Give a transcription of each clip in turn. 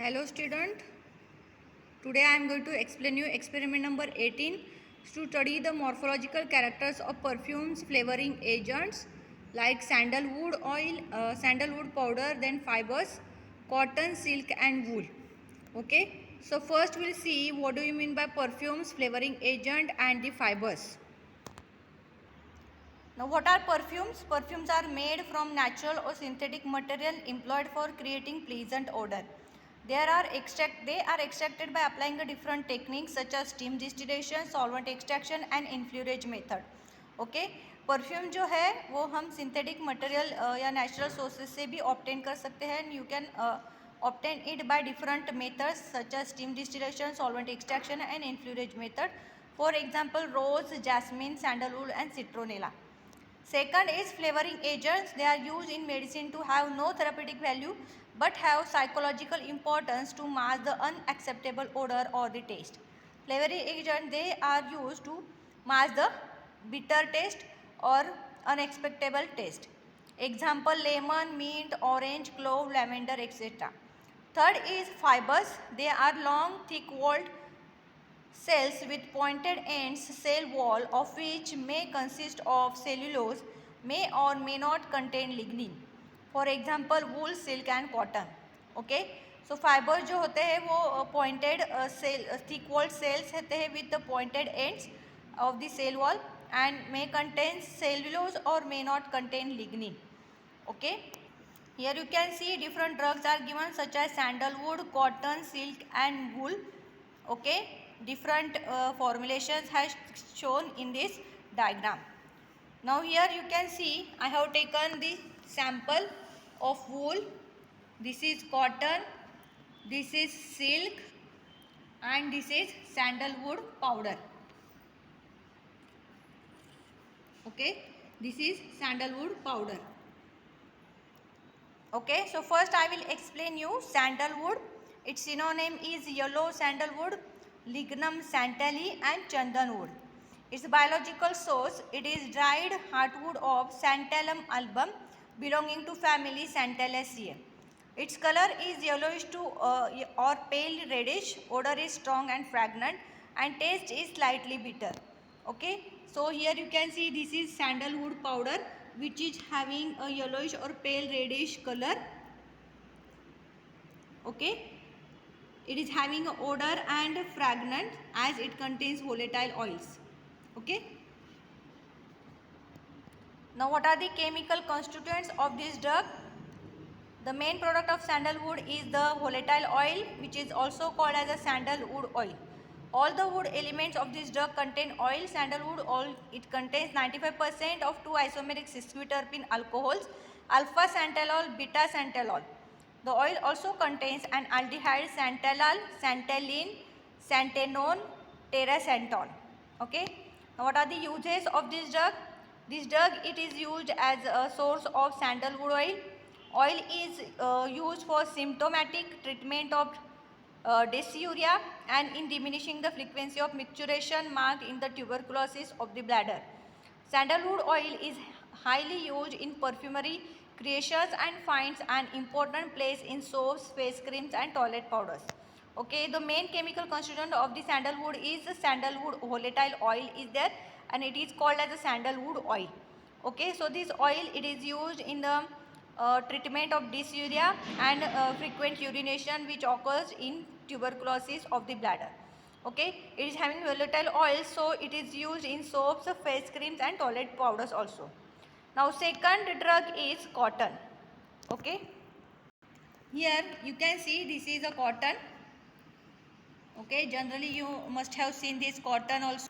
Hello student, today I am going to explain you experiment number 18 to study the morphological characters of perfumes, flavoring agents like sandalwood oil, sandalwood powder, then fibers, cotton, silk and wool. Okay, so first we'll see what do you mean by perfumes, flavoring agent and the fibers. Now what are perfumes? Perfumes are made from natural or synthetic material employed for creating pleasant odor. They are extracted by applying a different techniques such as steam distillation, solvent extraction and inflorescence method. Okay perfume जो है वो हम synthetic material या natural sources से भी obtain कर सकते हैं. You can obtain it by different methods such as steam distillation, solvent extraction and enfleurage method. For example rose, jasmine, sandalwood and citronella. Second is flavoring agents. They are used in medicine to have no therapeutic value but have psychological importance to mask the unacceptable odor or the taste. Flavoring agents, they are used to mask the bitter taste or unacceptable taste. Example lemon, mint, orange, clove, lavender, etc. Third is fibers. They are long, thick-walled cells with pointed ends. Cell wall of which may consist of cellulose may or may not contain lignin. For example wool, silk and cotton. Okay, so fibre जो होते हैं वो pointed cell thick walled cells होते हैं with the pointed ends of the cell wall and may contain cellulose or may not contain lignin. Okay, here you can see different drugs are given such as sandalwood, cotton, silk and wool. Okay, different formulations has shown in this diagram. Now here you can see I have taken the sample of wool. This is cotton, this is silk and this is sandalwood powder. Okay, this is sandalwood powder. Okay, so first I will explain you sandalwood. Its synonym is yellow sandalwood, lignum santalli and chandanwood. Its biological source, it is dried heartwood of Santalum album belonging to family Santallaceae. Its color is yellowish to or pale reddish. Odor is strong and fragrant and taste is slightly bitter. Okay, so here you can see this is sandalwood powder which is having a yellowish or pale reddish color. Okay, it is having a odor and fragrant as it contains volatile oils. Okay, now what are the chemical constituents of this drug? The main product of sandalwood is the volatile oil which is also called as a sandalwood oil. All the wood elements of this drug contain oil. Sandalwood oil, it contains 95% of 2-isomeric sesquiterpene alcohols, alpha santalol, beta santalol. The oil also contains an aldehyde santalal, santalene, santenone, terasantol. Okay. Now what are the uses of this drug? This drug, it is used as a source of sandalwood oil. Oil is used for symptomatic treatment of dysuria and in diminishing the frequency of micturition marked in the tuberculosis of the bladder. Sandalwood oil is highly used in perfumery creations and finds an important place in soaps, face creams and toilet powders. Okay, the main chemical constituent of the sandalwood is the sandalwood volatile oil is there and it is called as a sandalwood oil. Okay, so this oil, it is used in the treatment of dysuria and frequent urination which occurs in tuberculosis of the bladder. Okay, it is having volatile oil, so it is used in soaps, face creams and toilet powders also. Now second drug is cotton. Okay, here you can see this is a cotton. Okay, generally you must have seen this cotton also.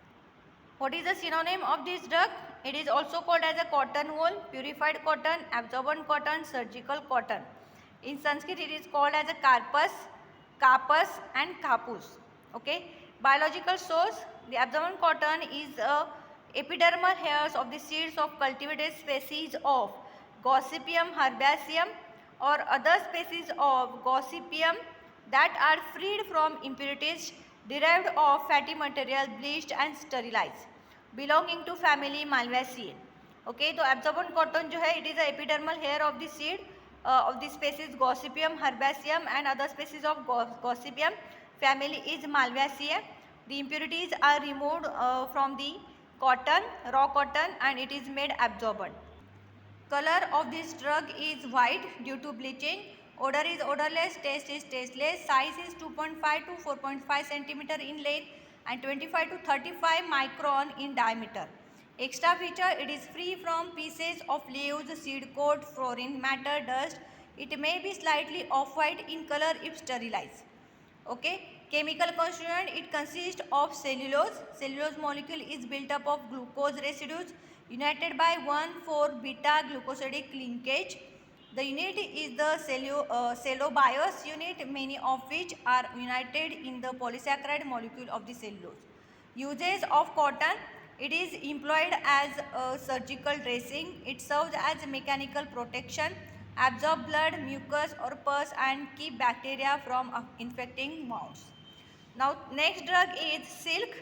What is the synonym of this drug? It is also called as a cotton wool, purified cotton, absorbent cotton, surgical cotton. In Sanskrit it is called as a carpus, carpus and capus. Okay, biological source, the absorbent cotton is epidermal hairs of the seeds of cultivated species of Gossypium herbaceum or other species of Gossypium that are freed from impurities derived of fatty material, bleached and sterilized, belonging to family Malvaceae. Okay, तो absorbent cotton जो है it is a epidermal hair of the seed of the species Gossypium herbaceum and other species of Gossypium family is Malvaceae. The impurities are removed from the cotton, raw cotton, and it is made absorbent. Color of this drug is white due to bleaching. Odor is odorless, taste is tasteless, size is 2.5 to 4.5 cm in length and 25 to 35 micron in diameter. Extra feature, it is free from pieces of leaves, seed coat, foreign matter, dust. It may be slightly off-white in color if sterilized. Okay. Chemical constituent, it consists of cellulose. Cellulose molecule is built up of glucose residues united by 1,4-beta glucosidic linkage. The unit is the cellobiose unit, many of which are united in the polysaccharide molecule of the cellulose. Uses of cotton, it is employed as a surgical dressing. It serves as mechanical protection, absorb blood, mucus or pus and keep bacteria from infecting wounds. Now next drug is silk.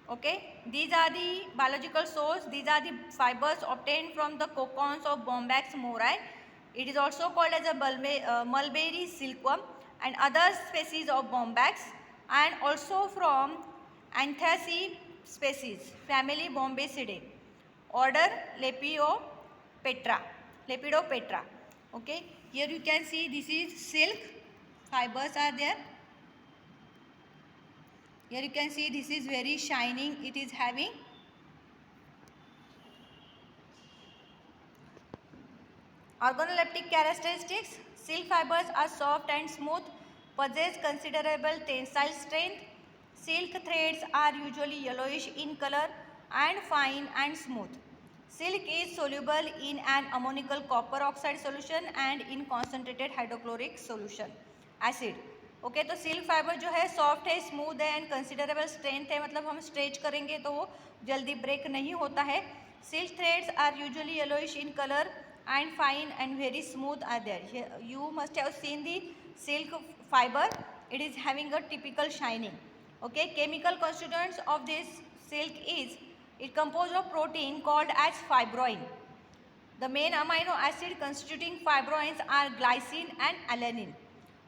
Okay, these are the biological source. These are the fibers obtained from the cocoons of Bombyx mori. It is also called as a mulberry silkworm and other species of Bombyx, and also from Anthaceae species, family Bombycidae, order Lepidopetra. Okay, here you can see this is silk. Fibers are there. Here you can see this is very shining. It is having organoleptic characteristics. Silk fibers are soft and smooth, possess considerable tensile strength. Silk threads are usually yellowish in color and fine and smooth. Silk is soluble in an ammonical copper oxide solution and in concentrated hydrochloric solution acid. Okay तो silk fibre जो है soft है, smooth है and considerable strength है, मतलब हम stretch करेंगे तो वो जल्दी ब्रेक नहीं होता है. Silk threads are usually yellowish in colour and fine and very smooth are there. Here you must have seen the silk fiber. It is having a typical shining. Okay, chemical constituents of this silk is it composed of protein called as fibroin. The main amino acid constituting fibroins are glycine and alanine.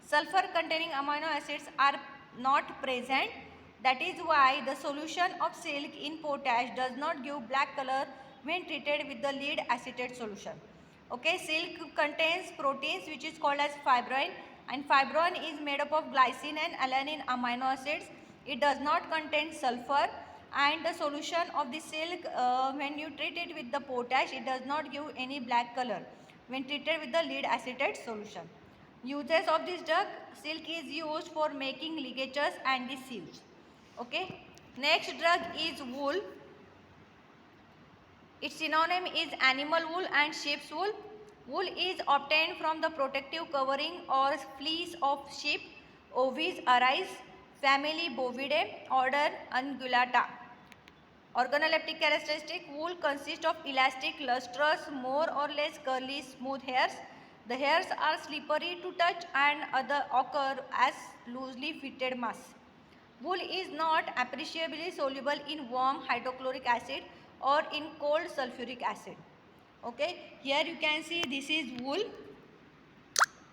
Sulfur containing amino acids are not present. That is why the solution of silk in potash does not give black color when treated with the lead acetate solution. Okay, silk contains proteins which is called as fibroin, and fibroin is made up of glycine and alanine amino acids. It does not contain sulfur, and the solution of the silk when you treat it with the potash, it does not give any black color when treated with the lead acetate solution. Uses of this drug, silk is used for making ligatures and the sieves. Okay, next drug is wool. Its synonym is animal wool and sheep's wool. Wool is obtained from the protective covering or fleece of sheep, Ovis aries, family Bovidae, order Ungulata. Organoleptic characteristic, wool consists of elastic, lustrous, more or less curly, smooth hairs. The hairs are slippery to touch and occur as loosely fitted mass. Wool is not appreciably soluble in warm hydrochloric acid or in cold sulfuric acid. Okay, here you can see this is wool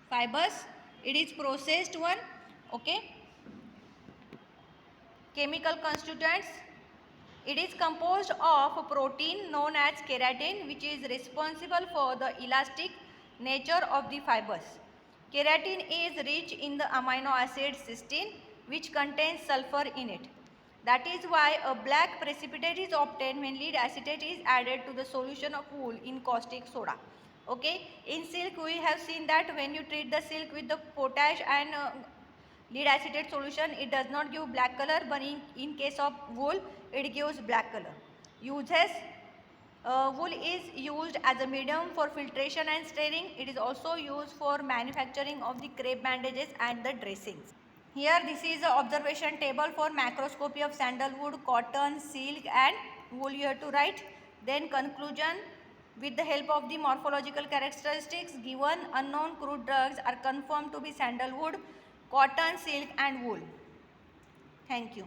fibers. It is processed one. Okay, chemical constituents. It is composed of a protein known as keratin, which is responsible for the elastic nature of the fibers. Keratin is rich in the amino acid cysteine, which contains sulfur in it. That is why a black precipitate is obtained when lead acetate is added to the solution of wool in caustic soda. Okay, in silk we have seen that when you treat the silk with the potash and lead acetate solution, it does not give black color, but in case of wool, it gives black color. Uses, wool is used as a medium for filtration and staining. It is also used for manufacturing of the crepe bandages and the dressings. Here this is the observation table for macroscopy of sandalwood, cotton, silk and wool you have to write. Then conclusion, with the help of the morphological characteristics given, unknown crude drugs are confirmed to be sandalwood, cotton, silk and wool. Thank you.